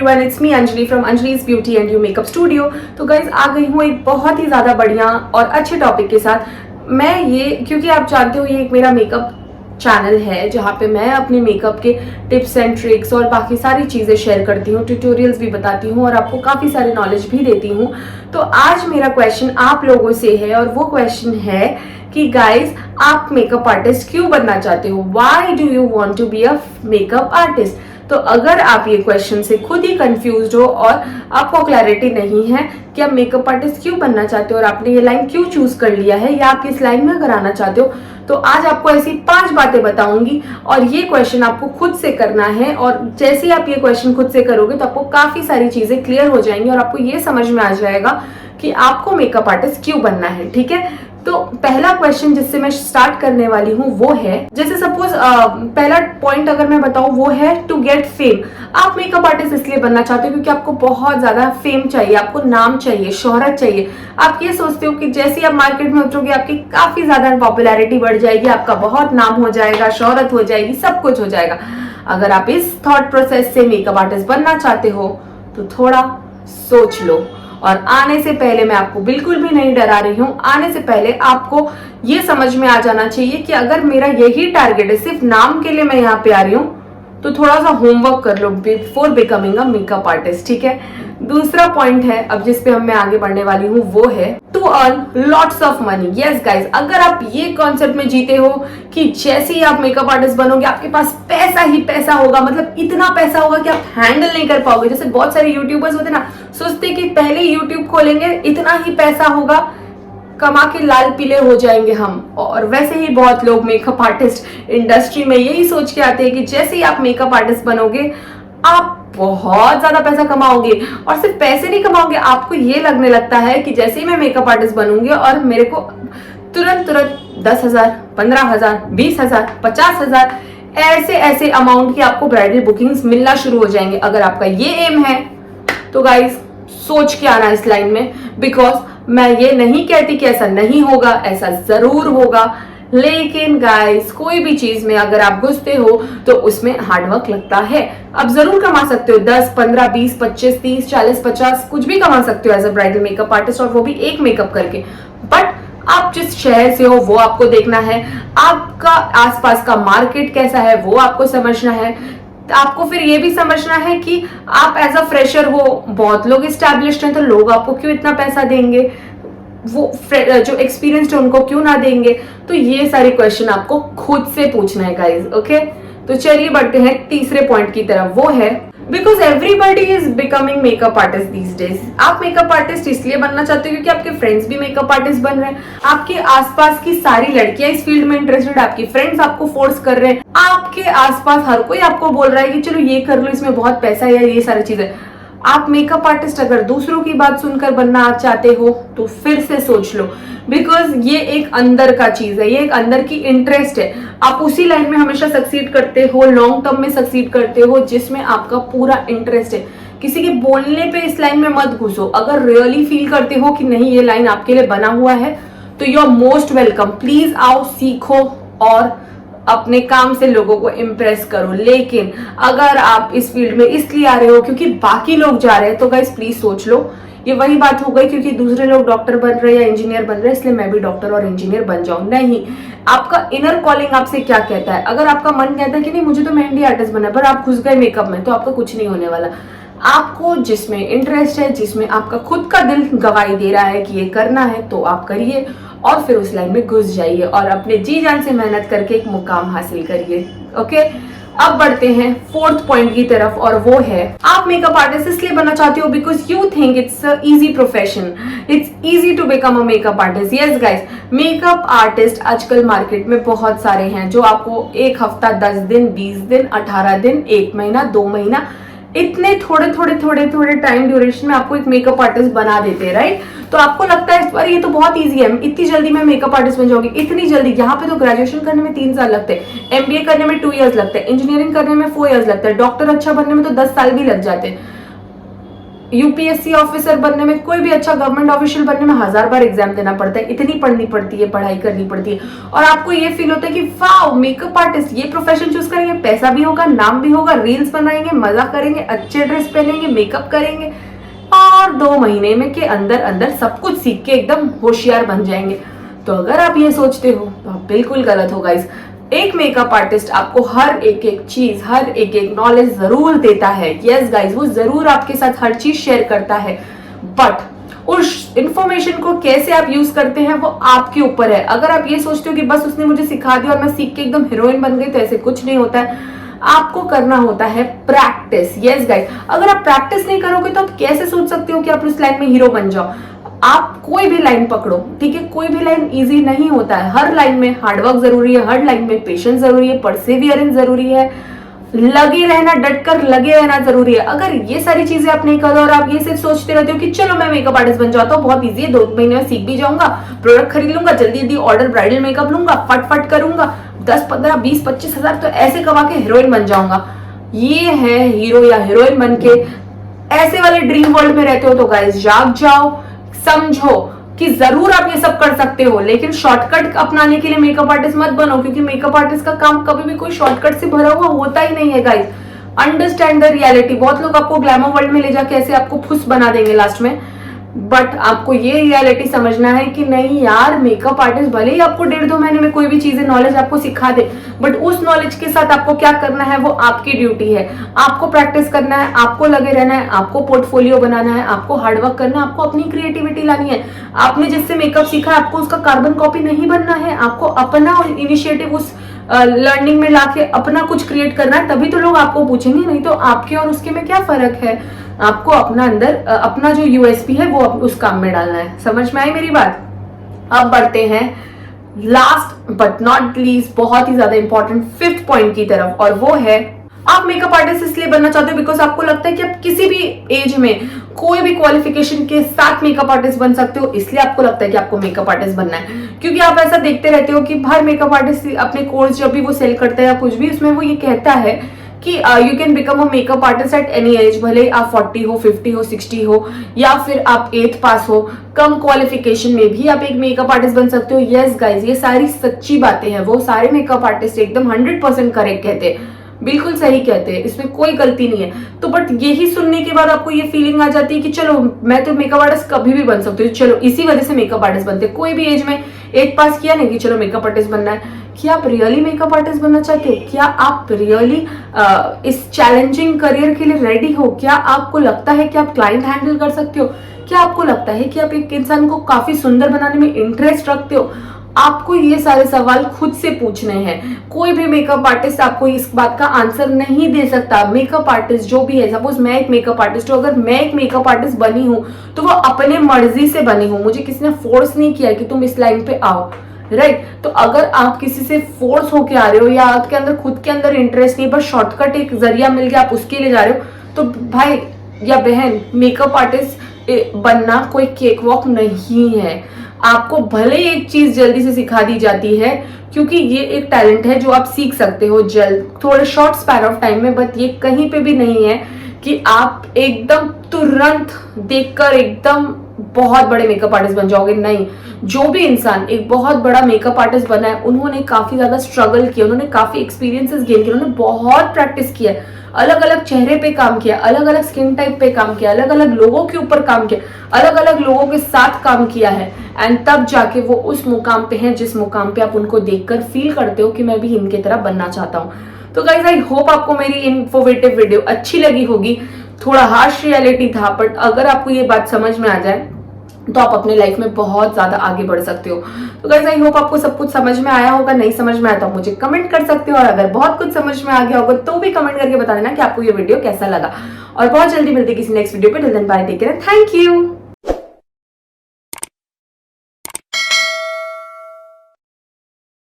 Everyone, it's me Anjali from Anjali's beauty and you makeup studio. तो guys आ गई हूँ एक बहुत ही ज़्यादा बढ़िया और अच्छे टॉपिक के साथ। मैं ये क्योंकि आप जानते हो ये एक मेरा मेकअप चैनल है जहाँ पे मैं अपने मेकअप के टिप्स एंड ट्रिक्स और बाकी सारी चीज़ें शेयर करती हूँ, ट्यूटोरियल्स भी बताती हूँ और आपको काफ़ी सारे नॉलेज भी देती हूँ। तो आज मेरा क्वेश्चन आप लोगों से है और वो क्वेश्चन है कि गाइज आप मेकअप आर्टिस्ट क्यों बनना चाहते हो? Why do you want to be a makeup artist? तो अगर आप ये क्वेश्चन से खुद ही कंफ्यूज हो और आपको क्लैरिटी नहीं है कि आप मेकअप आर्टिस्ट क्यों बनना चाहते हो और आपने ये लाइन क्यों चूज कर लिया है या आप किस लाइन में अगर आना चाहते हो, तो आज आपको ऐसी 5 बातें बताऊंगी और ये क्वेश्चन आपको खुद से करना है। और जैसे ही आप ये क्वेश्चन खुद से करोगे तो आपको काफी सारी चीजें क्लियर हो जाएंगी और आपको ये समझ में आ जाएगा कि आपको मेकअप आर्टिस्ट क्यों बनना है। ठीक है, तो पहला क्वेश्चन जिससे मैं स्टार्ट करने वाली हूँ वो है, जैसे सपोज पहला पॉइंट अगर मैं बताऊँ वो है टू गेट फेम। आप मेकअप आर्टिस्ट इसलिए बनना चाहते हो क्योंकि आपको बहुत ज्यादा फेम चाहिए, आपको नाम चाहिए, शोहरत चाहिए। आप ये सोचते हो कि जैसे ही आप मार्केट में उतरोगे आपकी काफी ज्यादा पॉपुलैरिटी बढ़ जाएगी, आपका बहुत नाम हो जाएगा, शोहरत हो जाएगी, सब कुछ हो जाएगा। अगर आप इस थॉट प्रोसेस से मेकअप आर्टिस्ट बनना चाहते हो तो थोड़ा सोच लो। और आने से पहले मैं आपको बिल्कुल भी नहीं डरा रही हूँ, आने से पहले आपको ये समझ में आ जाना चाहिए कि अगर मेरा यही टारगेट है, सिर्फ नाम के लिए मैं यहाँ पे आ रही हूँ, तो थोड़ा सा होमवर्क कर लो before becoming a makeup artist. ठीक है, दूसरा पॉइंट है अब जिस पे मैं आगे बढ़ने वाली हूँ वो है to earn lots of money. Yes guys, अगर आप ये कॉन्सेप्ट में जीते हो कि जैसे ही आप मेकअप आर्टिस्ट बनोगे आपके पास पैसा ही पैसा होगा, मतलब इतना पैसा होगा कि आप हैंडल नहीं कर पाओगे। जैसे बहुत सारे यूट्यूबर्स होते ना, सोचते कि पहले यूट्यूब खोलेंगे इतना ही पैसा होगा, कमा के लाल पीले हो जाएंगे हम। और वैसे ही बहुत लोग मेकअप आर्टिस्ट इंडस्ट्री में यही सोच के आते हैं कि जैसे ही आप मेकअप आर्टिस्ट बनोगे आप बहुत ज्यादा पैसा कमाओगे। और सिर्फ पैसे नहीं कमाओगे, आपको ये लगने लगता है कि जैसे ही मैं मेकअप आर्टिस्ट बनूंगी और मेरे को तुरंत 10,000, 15,000, 20,000, 50,000 ऐसे अमाउंट की आपको ब्राइडल बुकिंग्स मिलना शुरू हो जाएंगे। अगर आपका ये एम है तो गाइज सोच के आना इस लाइन में, बिकॉज मैं ये नहीं कहती कि ऐसा नहीं होगा, ऐसा जरूर होगा। लेकिन गाइस कोई भी चीज में अगर आप घुसते हो तो उसमें हार्डवर्क लगता है। आप जरूर कमा सकते हो 10, 15, 20, 25, 30, 40, 50 कुछ भी कमा सकते हो as a bridal makeup artist, और वो भी एक मेकअप करके। बट आप जिस शहर से हो वो आपको देखना है, आपका आसपास का मार्केट कैसा है वो आपको समझना है। आपको फिर ये भी समझना है कि आप एज अ फ्रेशर हो, बहुत लोग एस्टैब्लिश्ड हैं तो लोग आपको क्यों इतना पैसा देंगे, वो जो एक्सपीरियंस्ड है उनको क्यों ना देंगे। तो ये सारे क्वेश्चन आपको खुद से पूछना है गाइज। ओके, तो चलिए बढ़ते हैं तीसरे पॉइंट की तरफ, वो है because everybody is becoming makeup artist these days. आप मेकअप आर्टिस्ट इसलिए बनना चाहते हो क्योंकि आपके फ्रेंड्स भी मेकअप आर्टिस्ट बन रहे हैं, आपके आसपास की सारी लड़कियां इस फील्ड में इंटरेस्टेड, आपकी फ्रेंड्स आपको फोर्स कर रहे हैं, आपके आसपास हर कोई आपको बोल रहा है कि चलो ये कर लो, इसमें बहुत पैसा है, ये सारी चीजें। आप मेकअप आर्टिस्ट अगर दूसरों की बात सुनकर बनना चाहते हो तो फिर से सोच लो, बिकॉज ये एक अंदर का चीज है, ये एक अंदर की इंटरेस्ट है। आप उसी लाइन में हमेशा सक्सीड करते हो, लॉन्ग टर्म में सक्सीड करते हो जिसमें आपका पूरा इंटरेस्ट है। किसी के बोलने पे इस लाइन में मत घुसो। अगर रियली फील करते हो कि नहीं ये लाइन आपके लिए बना हुआ है तो you are most welcome. Please आओ, सीखो और अपने काम से लोगों को इम्प्रेस करो। लेकिन अगर आप इस फील्ड में इसलिए आ रहे हो क्योंकि बाकी लोग जा रहे हैं तो गाइस प्लीज सोच लो, ये वही बात हो गई क्योंकि दूसरे लोग डॉक्टर बन रहे हैं या इंजीनियर बन रहे हैं इसलिए मैं भी डॉक्टर और इंजीनियर बन जाऊं। नहीं, आपका इनर कॉलिंग आपसे क्या कहता है। अगर आपका मन कहता है कि नहीं मुझे तो मेहंदी आर्टिस्ट बनना है, पर आप घुस गए मेकअप में, तो आपका कुछ नहीं होने वाला। आपको जिसमें इंटरेस्ट है, जिसमें आपका खुद का दिल गवाही दे रहा है कि ये करना है, तो आप करिए और फिर उस लाइन में घुस जाइए और अपने जी जान से मेहनत करके एक मुकाम हासिल करिए। ओके, अब बढ़ते हैं फोर्थ पॉइंट की तरफ, और वो है आप मेकअप आर्टिस्ट इसलिए बनना चाहते हो because you think it's a easy profession, it's easy to become a makeup artist. Yes guys, makeup artist आजकल मार्केट में बहुत सारे हैं जो आपको एक हफ्ता, 10 दिन, 20 दिन, 18 दिन, 1 महीना, 2 महीना, इतने थोड़े टाइम ड्यूरेशन में आपको एक मेकअप आर्टिस्ट बना देते हैं, राइट। तो आपको लगता है अरे ये तो बहुत इजी है, इतनी जल्दी मैं मेकअप आर्टिस्ट बन जाऊंगी, इतनी जल्दी। यहाँ पे तो ग्रेजुएशन करने में 3 साल लगते हैं, एमबीए करने में 2 इयर्स लगते हैं, इंजीनियरिंग करने में 4 इयर्स लगता है, डॉक्टर अच्छा बनने में तो 10 साल भी लग जाते हैं। यूपीएससी ऑफिसर बनने में, कोई भी अच्छा गवर्नमेंट ऑफिशियल बनने में 1000 बार एग्जाम देना पड़ता है, इतनी पढ़नी पड़ती है, पढ़ाई करनी पड़ती है, और आपको ये फील होता है कि वाओ मेकअप आर्टिस्ट, ये प्रोफेशन चूज करेंगे, पैसा भी होगा, नाम भी होगा, रील्स बनाएंगे, मजा करेंगे, अच्छे ड्रेस पहनेंगे, मेकअप करेंगे, और 2 महीने में के अंदर अंदर सब कुछ सीख के एकदम होशियार बन जाएंगे। तो अगर आप ये सोचते हो तो आप बिल्कुल गलत हो गाइस। एक मेकअप आर्टिस्ट आपको हर एक एक चीज, हर एक एक नॉलेज जरूर देता है। यस गाइस, वो जरूर आपके साथ हर चीज शेयर करता है, बट उस इंफॉर्मेशन को कैसे आप यूज करते हैं वो आपके ऊपर है। अगर आप ये सोचते हो कि बस उसने मुझे सिखा दिया और मैं सीख के एकदम हीरोइन बन गई, तो ऐसे कुछ नहीं होता है। आपको करना होता है प्रैक्टिस। यस गाइस, अगर आप प्रैक्टिस नहीं करोगे तो आप कैसे सोच सकते हो कि आप उस लाइन में हीरो बन जाओ। आप कोई भी लाइन पकड़ो, ठीक है, कोई भी लाइन इजी नहीं होता है। हर लाइन में हार्डवर्क जरूरी है, हर लाइन में पेशेंस जरूरी है, परसिवियरेंस जरूरी है, लगे रहना, डटकर लगे रहना जरूरी है। अगर ये सारी चीजें आप नहीं करो और आप ये सिर्फ सोचते रहते हो कि चलो मैं मेकअप आर्टिस्ट बन जाता हूँ, बहुत इजी है, 2 महीने में सीख भी जाऊंगा, प्रोडक्ट खरीद लूंगा, जल्दी जल्दी ऑर्डर ब्राइडल मेकअप लूंगा, फट करूंगा, 10, 15, 20, 25 हजार तो ऐसे कमा के हीरोइन बन जाऊंगा, ये है हीरो या हीरोइन बन के ऐसे वाले ड्रीम वर्ल्ड में रहते हो तो गाइस जाग जाओ, समझो कि जरूर आप ये सब कर सकते हो, लेकिन शॉर्टकट अपनाने के लिए मेकअप आर्टिस्ट मत बनो, क्योंकि मेकअप आर्टिस्ट का काम कभी भी कोई शॉर्टकट से भरा हुआ होता ही नहीं है गाइस। Understand the reality. बहुत लोग आपको ग्लैमर वर्ल्ड में ले जाके ऐसे आपको फुस बना देंगे लास्ट में, बट आपको ये रियलिटी समझना है कि नहीं यार, मेकअप आर्टिस्ट भले ही आपको 1.5-2 महीने में कोई भी चीजें नॉलेज आपको सिखा दे, बट उस नॉलेज के साथ आपको क्या करना है वो आपकी ड्यूटी है। आपको प्रैक्टिस करना है, आपको लगे रहना है, आपको पोर्टफोलियो बनाना है, आपको हार्डवर्क करना है, आपको अपनी क्रिएटिविटी लानी है। आपने जिससे मेकअप सीखा है आपको उसका कार्बन कॉपी नहीं बनना है, आपको अपना इनिशिएटिव उस लर्निंग में लाके अपना कुछ क्रिएट करना है, तभी तो लोग आपको पूछेंगे, नहीं तो आपके और उसके में क्या फर्क है। आपको अपना अंदर अपना जो यूएसपी है वो उस काम में डालना है। समझ में आई मेरी बात? अब बढ़ते हैं लास्ट बट नॉट लीस्ट, बहुत ही ज्यादा इंपॉर्टेंट 5th पॉइंट की तरफ, और वो है आप मेकअप आर्टिस्ट इसलिए बनना चाहते हो बिकॉज आपको लगता है कि आप किसी भी एज में कोई भी क्वालिफिकेशन के साथ मेकअप आर्टिस्ट बन सकते हो, इसलिए आपको लगता है कि आपको मेकअप आर्टिस्ट बनना है। क्योंकि आप ऐसा देखते रहते हो कि हर मेकअप आर्टिस्ट अपने कोर्स जब भी वो सेल करता है या कुछ भी, उसमें वो ये कहता है कि you can become a makeup artist at any as, भले आप 40 हो, 50 हो, 60 हो, या फिर आप 8th पास हो, कम क्वालिफिकेशन में भी आप एक मेकअप आर्टिस्ट बन सकते हो। यस गाइज, ये सारी सच्ची बातें हैं, वो सारे मेकअप आर्टिस्ट एकदम 100% करेक्ट कहते हैं, बिल्कुल सही कहते हैं, इसमें कोई गलती नहीं है। तो बट यही सुनने के बाद आपको ये फीलिंग आ जाती है कि चलो मैं तो मेकअप आर्टिस्ट कभी भी बन सकती हूँ, चलो इसी वजह से मेकअप आर्टिस्ट बनते। कोई भी एज में 8th पास किया नहीं कि चलो मेकअप आर्टिस्ट बनना है। क्या आप रियली मेकअप आर्टिस्ट बनना चाहते हो? क्या आप रियली इस चैलेंजिंग करियर के लिए रेडी हो? क्या आपको लगता है कि आप क्लाइंट हैंडल कर सकते हो? क्या आपको लगता है कि आप एक इंसान को काफी सुंदर बनाने में इंटरेस्ट रखते हो? आपको ये सारे सवाल खुद से पूछने हैं। कोई भी मेकअप आर्टिस्ट आपको इस बात का आंसर नहीं दे सकता। मेकअप आर्टिस्ट जो भी है, सपोज मैं एक मेकअप आर्टिस्ट हूँ, अगर मैं एक मेकअप आर्टिस्ट बनी हूँ तो वो अपने मर्जी से बनी हूँ, मुझे किसी ने फोर्स नहीं किया कि तुम इस लाइन पे आओ, राइट। तो अगर आप किसी से फोर्स होके आ रहे हो या आपके अंदर खुद के अंदर इंटरेस्ट नहीं, बस शॉर्टकट एक जरिया मिल गया आप उसके लिए जा रहे हो, तो भाई या बहन, मेकअप आर्टिस्ट बनना कोई केक वॉक नहीं है। आपको भले एक चीज जल्दी से सिखा दी जाती है, क्योंकि ये एक टैलेंट है जो आप सीख सकते हो जल्द, थोड़े शॉर्ट स्पैन ऑफ टाइम में, बट ये कहीं पे भी नहीं है कि आप एकदम तुरंत देखकर एकदम बहुत बड़े मेकअप आर्टिस्ट बन जाओगे। नहीं, जो भी इंसान एक बहुत बड़ा मेकअप आर्टिस्ट बना है, उन्होंने काफी ज्यादा स्ट्रगल किया, उन्होंने काफी एक्सपीरियंसेस गेन किए, उन्होंने बहुत प्रैक्टिस किया, अलग अलग चेहरे पे काम किया, अलग अलग स्किन टाइप पे काम किया, अलग अलग लोगों के ऊपर काम किया, अलग अलग लोगों के साथ काम किया है, एंड तब जाके वो उस मुकाम पे हैं जिस मुकाम पे आप उनको देखकर फील करते हो कि मैं भी इनके तरह बनना चाहता हूँ। तो गाइस, आई होप आपको मेरी इन्फॉर्मेटिव वीडियो अच्छी लगी होगी। थोड़ा हार्श रियलिटी था, बट अगर आपको ये बात समझ में आ जाए तो आप अपने लाइफ में बहुत ज्यादा आगे बढ़ सकते हो। तो गाइस, आई होप आपको सब कुछ समझ में आया होगा। नहीं समझ में आया तो आप मुझे कमेंट कर सकते हो, और अगर बहुत कुछ समझ में आ गया होगा तो भी कमेंट करके बता देना कि आपको ये वीडियो कैसा लगा। और बहुत जल्दी मिलते किसी नेक्स्ट वीडियो पे। Till then bye, take care, thank you.